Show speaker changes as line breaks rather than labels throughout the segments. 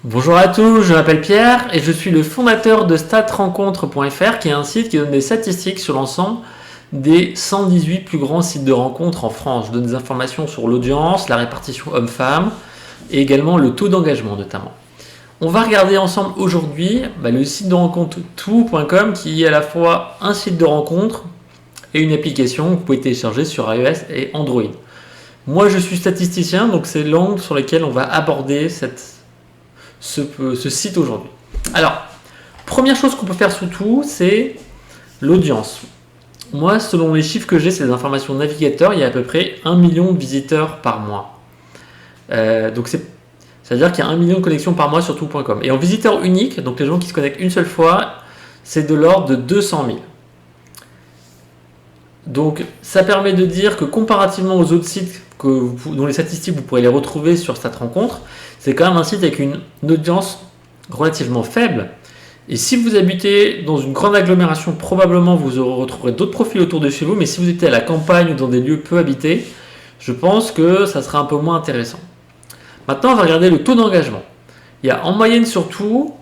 Bonjour à tous, je m'appelle Pierre et je suis le fondateur de statrencontre.fr qui est un site qui donne des statistiques sur l'ensemble des 118 plus grands sites de rencontres en France. Je donne des informations sur l'audience, la répartition homme-femme et également le taux d'engagement notamment. On va regarder ensemble aujourd'hui le site de rencontre tout.com qui est à la fois un site de rencontre et une application que vous pouvez télécharger sur iOS et Android. Moi je suis statisticien, donc c'est l'angle sur lequel on va aborder ce site aujourd'hui. Alors, première chose qu'on peut faire surtout, c'est l'audience. Moi, selon les chiffres que j'ai, c'est des informations navigateurs, il y a à peu près 1 million de visiteurs par mois. Donc c'est-à-dire qu'il y a 1 million de connexions par mois sur tout.com. Et en visiteur unique, donc les gens qui se connectent une seule fois, c'est de l'ordre de 200 000. Donc ça permet de dire que comparativement aux autres sites dont les statistiques vous pourrez les retrouver sur StatRencontre, c'est quand même un site avec une audience relativement faible. Et si vous habitez dans une grande agglomération, probablement vous retrouverez d'autres profils autour de chez vous, mais si vous étiez à la campagne ou dans des lieux peu habités, je pense que ça sera un peu moins intéressant. Maintenant, on va regarder le taux d'engagement. Il y a en moyenne surtout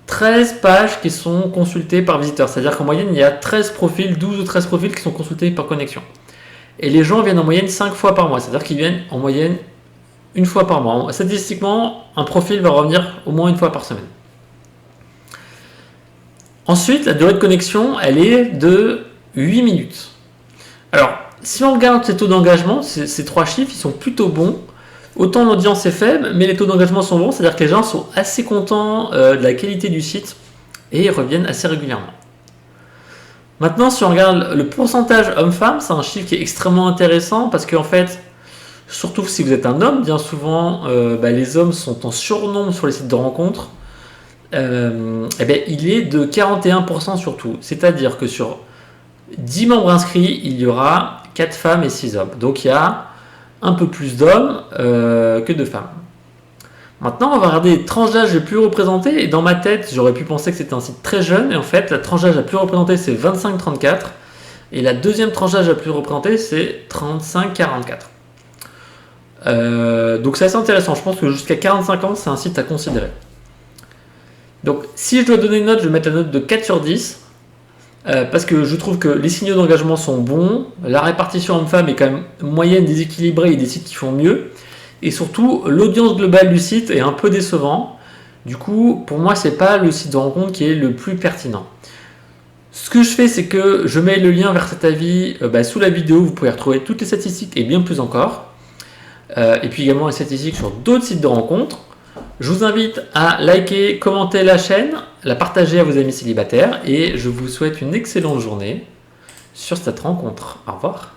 13 pages qui sont consultées par visiteur. C'est-à-dire qu'en moyenne, il y a 13 profils, 12 ou 13 profils qui sont consultés par connexion. Et les gens viennent en moyenne 5 fois par mois. C'est-à-dire qu'ils viennent en moyenne une fois par mois. Statistiquement, un profil va revenir au moins une fois par semaine. Ensuite, la durée de connexion, elle est de 8 minutes. Alors, si on regarde ces taux d'engagement, ces trois chiffres, ils sont plutôt bons. Autant l'audience est faible, mais les taux d'engagement sont bons, c'est-à-dire que les gens sont assez contents de la qualité du site et ils reviennent assez régulièrement. Maintenant, si on regarde le pourcentage homme-femme, c'est un chiffre qui est extrêmement intéressant parce qu'en fait, surtout si vous êtes un homme, bien souvent, les hommes sont en surnombre sur les sites de rencontres. Il est de 41% surtout. C'est-à-dire que sur 10 membres inscrits, il y aura 4 femmes et 6 hommes. Donc il y a un peu plus d'hommes que de femmes. Maintenant, on va regarder les tranches d'âge les plus représentées. Et dans ma tête, j'aurais pu penser que c'était un site très jeune. Et en fait, la tranche d'âge la plus représentée, c'est 25-34. Et la deuxième tranche d'âge la plus représentée, c'est 35-44. Donc c'est assez intéressant. Je pense que jusqu'à 45 ans, c'est un site à considérer. Donc si je dois donner une note, je vais mettre la note de 4 sur 10. Parce que je trouve que les signaux d'engagement sont bons, la répartition homme-femme est quand même moyenne, déséquilibrée, il y a des sites qui font mieux, et surtout l'audience globale du site est un peu décevant. Du coup, pour moi, c'est pas le site de rencontre qui est le plus pertinent. Ce que je fais, c'est que je mets le lien vers cet avis sous la vidéo, vous pouvez retrouver toutes les statistiques et bien plus encore, et puis également les statistiques sur d'autres sites de rencontres. Je vous invite à liker, commenter la chaîne, la partager à vos amis célibataires et je vous souhaite une excellente journée sur cette rencontre. Au revoir.